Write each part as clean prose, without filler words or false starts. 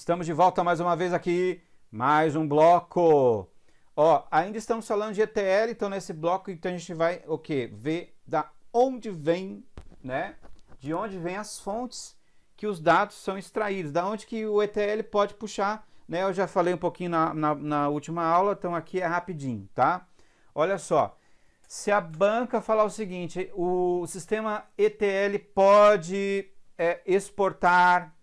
Estamos de volta mais uma vez aqui, mais um bloco. Ó, ainda estamos falando de ETL, então nesse bloco então a gente vai o quê? Ver da onde vem, né? De onde vem as fontes que os dados são extraídos, da onde que o ETL pode puxar, né? Eu já falei um pouquinho na última aula, então aqui é rapidinho, tá? Olha só, se a banca falar o seguinte, o sistema ETL pode exportar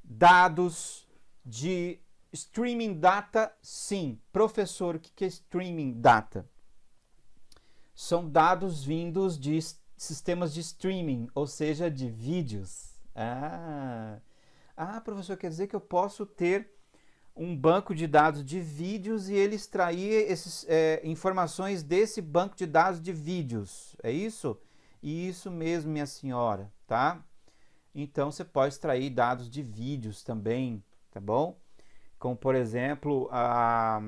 dados de streaming data, sim. Professor, o que é streaming data? São dados vindos de sistemas de streaming, ou seja, de vídeos. Professor, quer dizer que eu posso ter um banco de dados de vídeos e ele extrair essas informações desse banco de dados de vídeos. É isso? Isso mesmo, minha senhora, tá? Então, você pode extrair dados de vídeos também, tá bom? Como, por exemplo, a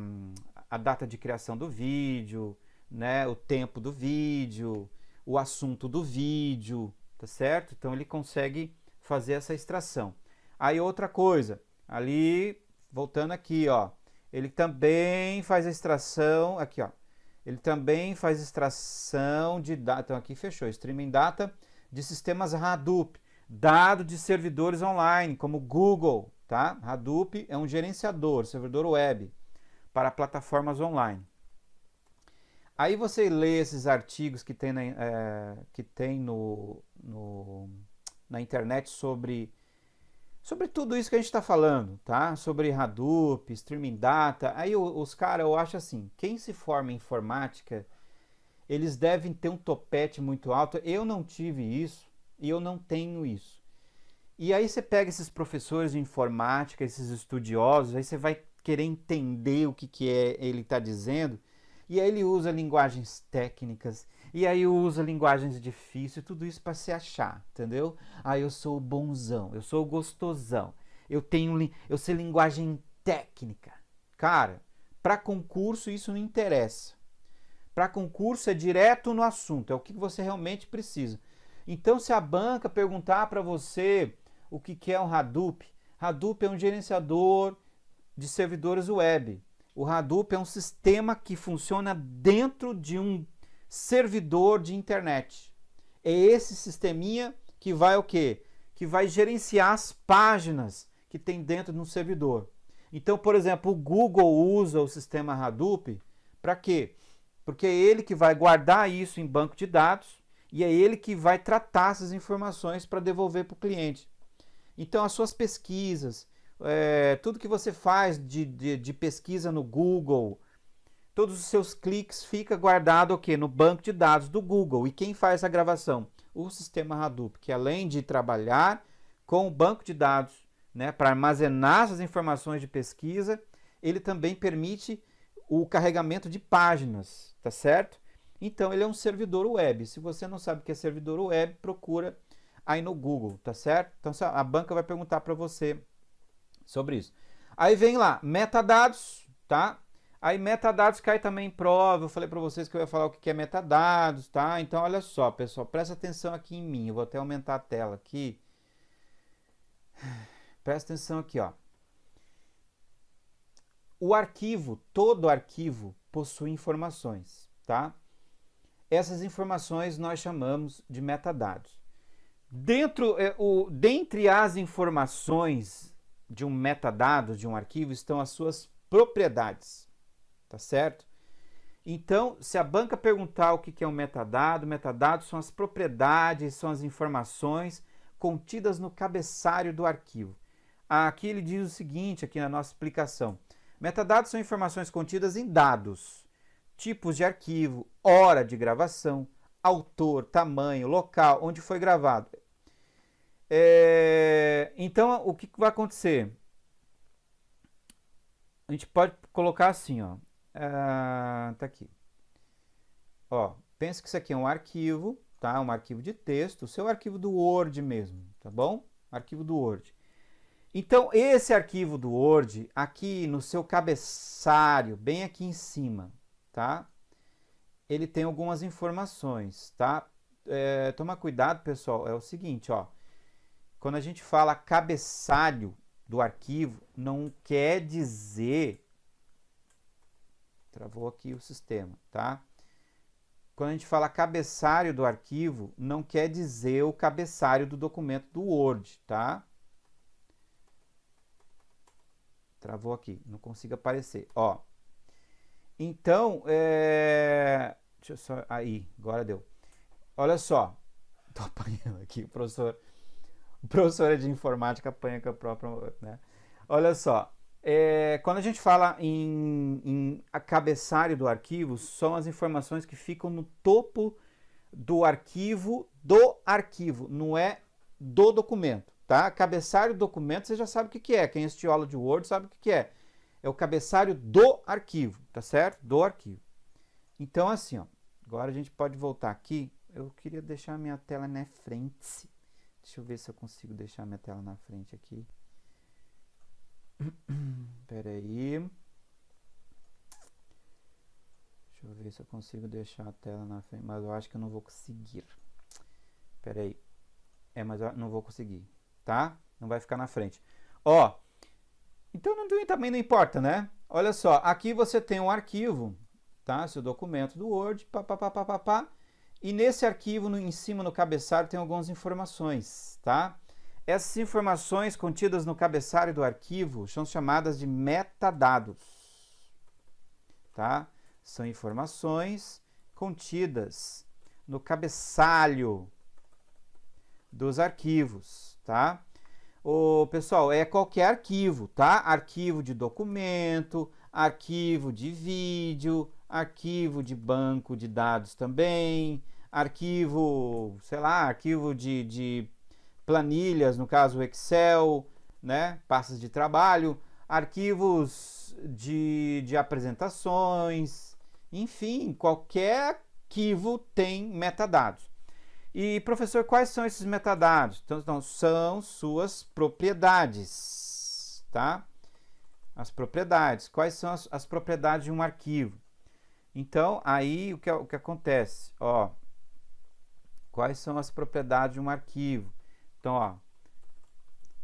data de criação do vídeo, né? O tempo do vídeo, o assunto do vídeo, tá certo? Então, ele consegue fazer essa extração. Aí, outra coisa, ali, voltando aqui, ó, ele também faz a extração, aqui, ó, ele também faz extração de data, então aqui fechou, streaming data de sistemas Hadoop, dado de servidores online, como Google, tá? Hadoop é um gerenciador, servidor web, para plataformas online. Aí você lê esses artigos que tem na internet sobre tudo isso que a gente está falando, tá? Sobre Hadoop, Streaming Data. Aí os caras, eu acho assim, quem se forma em informática, eles devem ter um topete muito alto. Eu não tive isso e eu não tenho isso. E aí você pega esses professores de informática, esses estudiosos, aí você vai querer entender o que ele está dizendo, e aí ele usa linguagens técnicas, e aí usa linguagens difíceis, tudo isso para se achar, entendeu? Eu sou o bonzão, eu sou o gostosão, eu sei linguagem técnica. Cara, para concurso isso não interessa. Para concurso é direto no assunto, é o que você realmente precisa. Então, se a banca perguntar para você o que é um Hadoop, Hadoop é um gerenciador de servidores web. O Hadoop é um sistema que funciona dentro de um servidor de internet. É esse sisteminha que vai o quê? Que vai gerenciar as páginas que tem dentro de um servidor. Então, por exemplo, o Google usa o sistema Hadoop para quê? Porque é ele que vai guardar isso em banco de dados e é ele que vai tratar essas informações para devolver para o cliente. Então, as suas pesquisas, tudo que você faz de pesquisa no Google, todos os seus cliques fica guardado o quê? No banco de dados do Google. E quem faz essa gravação? O sistema Hadoop, que além de trabalhar com o banco de dados, né, para armazenar essas informações de pesquisa, ele também permite o carregamento de páginas, tá certo? Então, ele é um servidor web. Se você não sabe o que é servidor web, procura aí no Google, tá certo? Então, a banca vai perguntar para você sobre isso. Aí vem lá, metadados, tá? Aí metadados cai também em prova. Eu falei para vocês que eu ia falar o que é metadados, tá? Então, olha só, pessoal, presta atenção aqui em mim. Eu vou até aumentar a tela aqui. Presta atenção aqui, ó. O arquivo, todo arquivo possui informações, tá? Essas informações nós chamamos de metadados. Dentre as informações de um metadado, de um arquivo, estão as suas propriedades, tá certo? Então, se a banca perguntar o que é um metadado, metadados são as propriedades, são as informações contidas no cabeçalho do arquivo. Aqui ele diz o seguinte, aqui na nossa explicação. Metadados são informações contidas em dados, tipos de arquivo, hora de gravação, autor, tamanho, local, onde foi gravado. Então, o que vai acontecer? A gente pode colocar assim, ó. Tá aqui. Ó, pensa que isso aqui é um arquivo, tá? Um arquivo de texto, o seu arquivo do Word mesmo, tá bom? Arquivo do Word. Então, esse arquivo do Word, aqui no seu cabeçalho, bem aqui em cima, tá? Ele tem algumas informações, tá? Toma cuidado, pessoal, é o seguinte, ó. Quando a gente fala cabeçalho, do arquivo não quer dizer... Travou aqui o sistema, tá? Quando a gente fala cabeçalho do arquivo, não quer dizer o cabeçalho do documento do Word, tá? Travou aqui, não consigo aparecer. Ó, então, deixa eu só... Aí, agora deu. Olha só, tô apanhando aqui, o professor de informática apanha com a própria... Né? Olha só, quando a gente fala em cabeçalho do arquivo, são as informações que ficam no topo do arquivo, não é do documento, tá? Cabeçalho do documento, você já sabe o que é. Quem assistiu aula de Word sabe o que é. É o cabeçalho do arquivo, tá certo? Do arquivo. Então, assim, ó, agora a gente pode voltar aqui. Eu queria deixar a minha tela na frente. Deixa eu ver se eu consigo deixar a minha tela na frente aqui. Espera aí. Deixa eu ver se eu consigo deixar a tela na frente, mas eu acho que eu não vou conseguir. Espera aí. Mas eu não vou conseguir, tá? Não vai ficar na frente. Ó, então também não importa, né? Olha só, aqui você tem um arquivo, tá? Seu documento do Word, e nesse arquivo, em cima no cabeçalho, tem algumas informações, tá? Essas informações contidas no cabeçalho do arquivo são chamadas de metadados, tá? São informações contidas no cabeçalho dos arquivos, tá? Pessoal, é qualquer arquivo, tá? Arquivo de documento, arquivo de vídeo, arquivo de banco de dados também, arquivo, sei lá, arquivo de planilhas, no caso Excel, né? Pastas de trabalho, arquivos de apresentações, enfim, qualquer arquivo tem metadados. E, professor, quais são esses metadados? Então, são suas propriedades, tá? As propriedades. Quais são as propriedades de um arquivo? Então, aí, o que acontece? Ó, quais são as propriedades de um arquivo? Então, ó,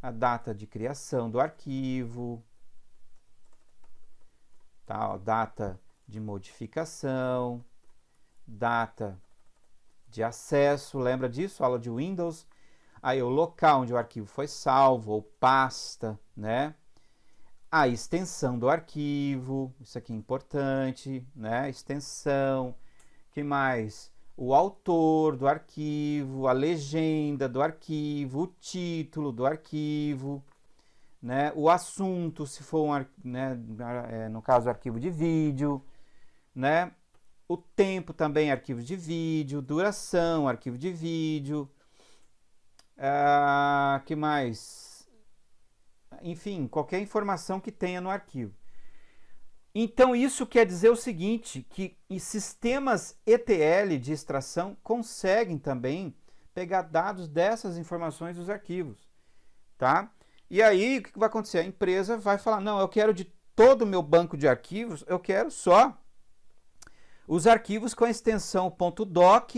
a data de criação do arquivo, tá? Ó, data de modificação, data de acesso, lembra disso? Aula de Windows. Aí o local onde o arquivo foi salvo, ou pasta, né? A extensão do arquivo, isso aqui é importante, né? Extensão, que mais? O autor do arquivo, a legenda do arquivo, o título do arquivo, né? O assunto, se for né? No caso, arquivo de vídeo, né? O tempo também, arquivo de vídeo, duração, arquivo de vídeo, que mais? Enfim, qualquer informação que tenha no arquivo. Então, isso quer dizer o seguinte, que sistemas ETL de extração conseguem também pegar dados dessas informações dos arquivos, tá? E aí, o que vai acontecer? A empresa vai falar, não, eu quero de todo o meu banco de arquivos, eu quero só os arquivos com a extensão .doc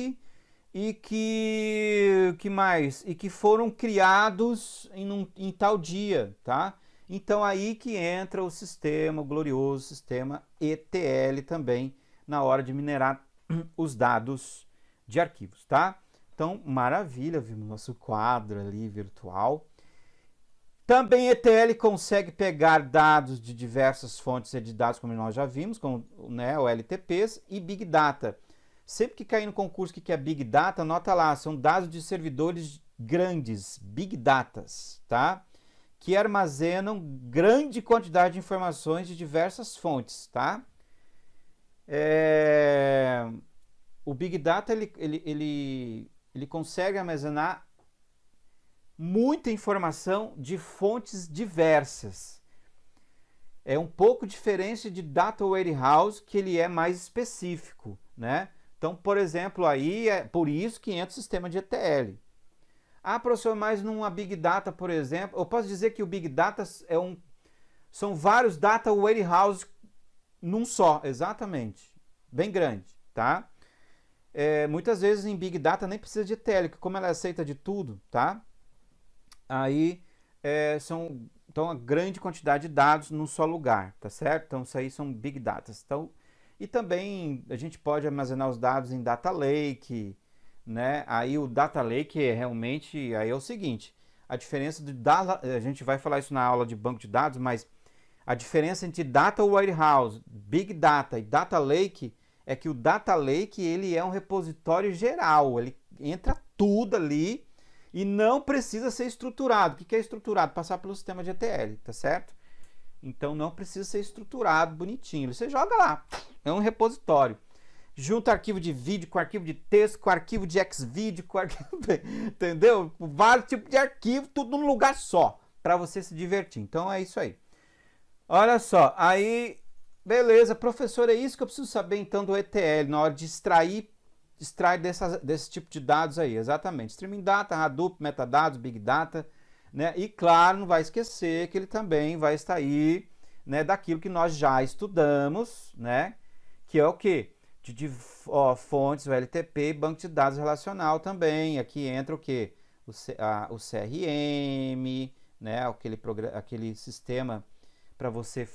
e que mais? E que foram criados em tal dia, tá? Então aí que entra o glorioso sistema ETL também, na hora de minerar os dados de arquivos, tá? Então, maravilha, vimos nosso quadro ali virtual. Também ETL consegue pegar dados de diversas fontes de dados, como nós já vimos, como, né, o LTPs e Big Data. Sempre que cair no concurso que é Big Data, anota lá, são dados de servidores grandes, Big Datas, tá? Que armazenam grande quantidade de informações de diversas fontes, tá? O Big Data, ele consegue armazenar muita informação de fontes diversas. É um pouco diferente de Data Warehouse, que ele é mais específico, né? Então, por exemplo, aí é por isso que entra o sistema de ETL. Ah, professor, mas numa Big Data, por exemplo, eu posso dizer que o Big Data são vários Data Warehouse num só, exatamente, bem grande, tá? Muitas vezes em Big Data nem precisa de ETL, porque como ela aceita de tudo, tá? Aí então uma grande quantidade de dados num só lugar, tá certo? Então isso aí são Big Data. Então, e também a gente pode armazenar os dados em Data Lake, né? Aí o Data Lake é realmente, aí é o seguinte, a diferença de data, a gente vai falar isso na aula de banco de dados, mas a diferença entre Data Warehouse, Big Data e Data Lake é que o Data Lake ele é um repositório geral, ele entra tudo ali e não precisa ser estruturado. O que é estruturado? Passar pelo sistema de ETL, tá certo? Então não precisa ser estruturado, bonitinho. Você joga lá, é um repositório. Junta arquivo de vídeo com arquivo de texto, com arquivo de Xvideo, com arquivo, entendeu? Vários tipos de arquivo, tudo num lugar só, para você se divertir. Então é isso aí. Olha só, aí, beleza, professor, é isso que eu preciso saber então do ETL, na hora de extrair desse tipo de dados aí, exatamente. Streaming Data, Hadoop, Metadados, Big Data, né? E claro, não vai esquecer que ele também vai extrair, né, daquilo que nós já estudamos, né? Que é o quê? Fontes, o LTP e banco de dados relacional também. Aqui entra o quê? O CRM, né? Aquele sistema para você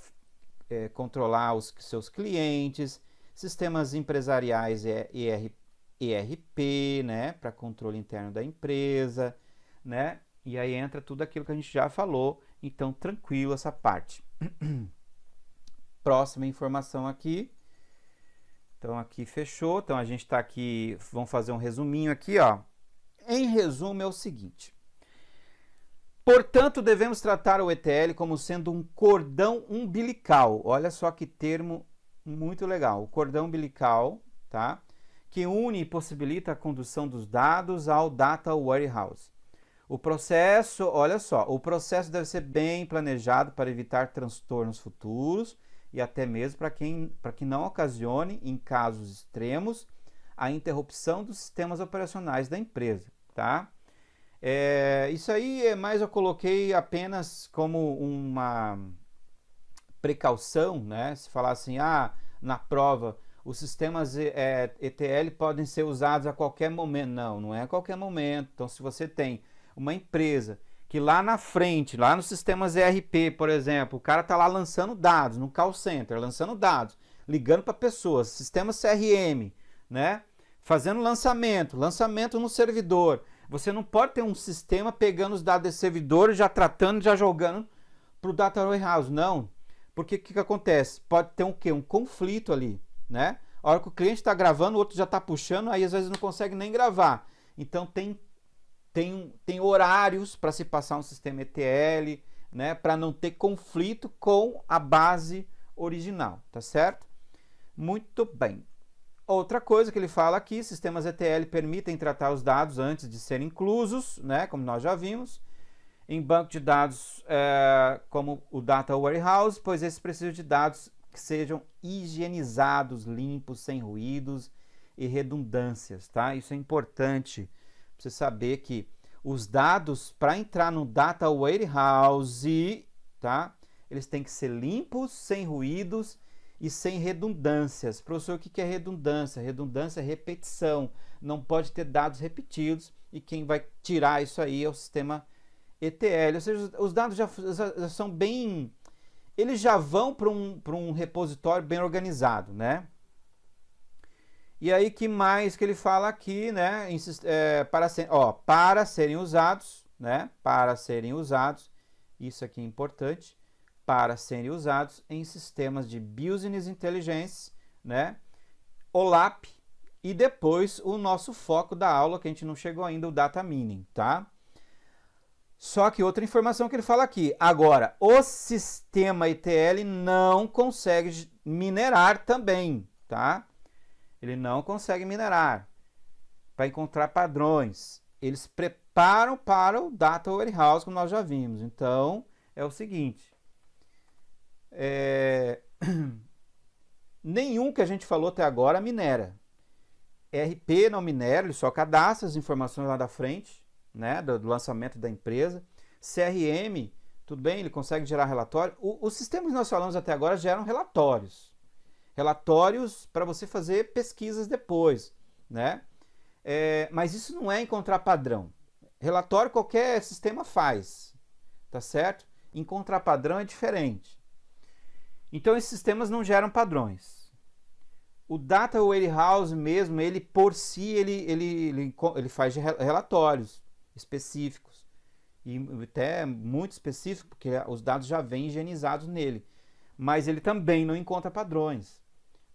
controlar os seus clientes, sistemas empresariais ERP, né, para controle interno da empresa, né? E aí entra tudo aquilo que a gente já falou, então tranquilo essa parte. Próxima informação aqui. Então aqui fechou, então a gente está aqui, vamos fazer um resuminho aqui, ó. Em resumo é o seguinte: portanto, devemos tratar o ETL como sendo um cordão umbilical. Olha só que termo muito legal. O cordão umbilical, tá? Que une e possibilita a condução dos dados ao Data Warehouse. O processo, olha só, o processo deve ser bem planejado para evitar transtornos futuros e até mesmo para que não ocasione, em casos extremos, a interrupção dos sistemas operacionais da empresa, tá? Isso aí eu coloquei apenas como uma precaução, né? Se falar assim, na prova, os sistemas ETL podem ser usados a qualquer momento. Não é a qualquer momento. Então, se você tem uma empresa que lá na frente, lá nos sistemas ERP, por exemplo, o cara está lá lançando dados, no call center, lançando dados, ligando para pessoas, sistema CRM, né? Fazendo lançamento no servidor. Você não pode ter um sistema pegando os dados desse servidor, já tratando, já jogando para o Data Warehouse. Não. Porque o que acontece? Pode ter um conflito ali, né? A hora que o cliente está gravando, o outro já está puxando, aí às vezes não consegue nem gravar. Então tem horários para se passar um sistema ETL, né? Para não ter conflito com a base original, tá certo? Muito bem. Outra coisa que ele fala aqui, sistemas ETL permitem tratar os dados antes de serem inclusos, né? Como nós já vimos, em banco de dados como o Data Warehouse, pois esses precisam de dados que sejam higienizados, limpos, sem ruídos e redundâncias, tá? Isso é importante para você saber que os dados para entrar no Data Warehouse, tá? Eles têm que ser limpos, sem ruídos e sem redundâncias. Professor, o que é redundância? Redundância é repetição. Não pode ter dados repetidos e quem vai tirar isso aí é o sistema ETL. Ou seja, os dados já são bem... Eles já vão para um repositório bem organizado, né? E aí, que mais que ele fala aqui, né? Para serem usados, né? Para serem usados, isso aqui é importante, para serem usados em sistemas de Business Intelligence, né? OLAP, e depois o nosso foco da aula, que a gente não chegou ainda, o Data Mining, tá? Só que outra informação que ele fala aqui. Agora, o sistema ETL não consegue minerar também, tá? Ele não consegue minerar para encontrar padrões. Eles preparam para o Data Warehouse, como nós já vimos. Então, é o seguinte. Nenhum que a gente falou até agora minera. ERP não minera, ele só cadastra as informações lá da frente, né, do lançamento da empresa. CRM, tudo bem, ele consegue gerar relatório. Os sistemas que nós falamos até agora geram relatórios. Relatórios para você fazer pesquisas depois, né? Mas isso não é encontrar padrão. Relatório qualquer sistema faz, tá certo? Encontrar padrão é diferente. Então, esses sistemas não geram padrões. O Data Warehouse mesmo, ele por si, ele faz relatórios específicos. E até muito específico, porque os dados já vêm higienizados nele. Mas ele também não encontra padrões.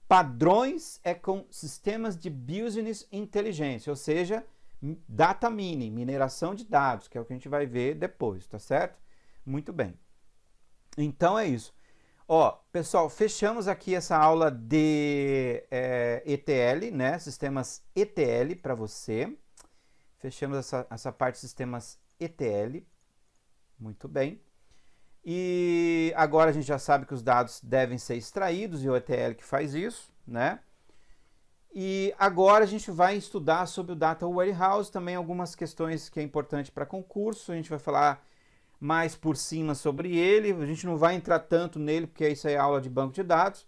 Padrões é com sistemas de business intelligence, ou seja, data mining, mineração de dados, que é o que a gente vai ver depois, tá certo? Muito bem. Então é isso. Ó, pessoal, fechamos aqui essa aula de ETL, né? Sistemas ETL para você. Fechamos essa parte de sistemas ETL. Muito bem. E agora a gente já sabe que os dados devem ser extraídos e o ETL que faz isso, né? E agora a gente vai estudar sobre o Data Warehouse, também algumas questões que é importante para concurso. A gente vai falar mais por cima sobre ele, a gente não vai entrar tanto nele, porque isso aí é aula de banco de dados,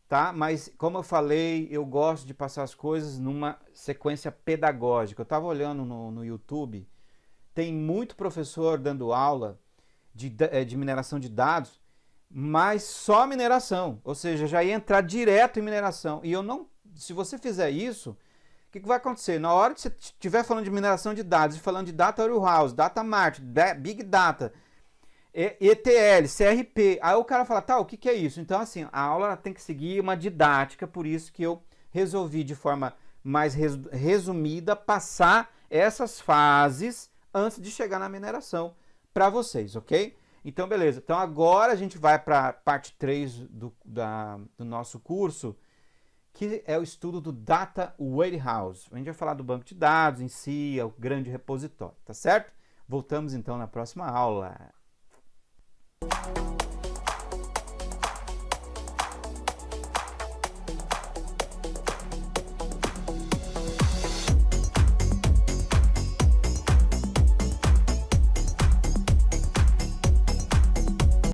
tá? Mas, como eu falei, eu gosto de passar as coisas numa sequência pedagógica. Eu estava olhando no YouTube, tem muito professor dando aula de mineração de dados, mas só mineração, ou seja, já ia entrar direto em mineração. E eu não, se você fizer isso, o que vai acontecer? Na hora que você estiver falando de mineração de dados e falando de Data Warehouse, Data Mart, Big Data, ETL, CRP, aí o cara fala, tá, o que é isso? Então, assim, a aula tem que seguir uma didática, por isso que eu resolvi de forma mais resumida passar essas fases antes de chegar na mineração para vocês, ok? Então, beleza. Então, agora a gente vai para a parte 3 do nosso curso, que é o estudo do Data Warehouse. A gente vai falar do banco de dados em si, é o grande repositório, tá certo? Voltamos então na próxima aula.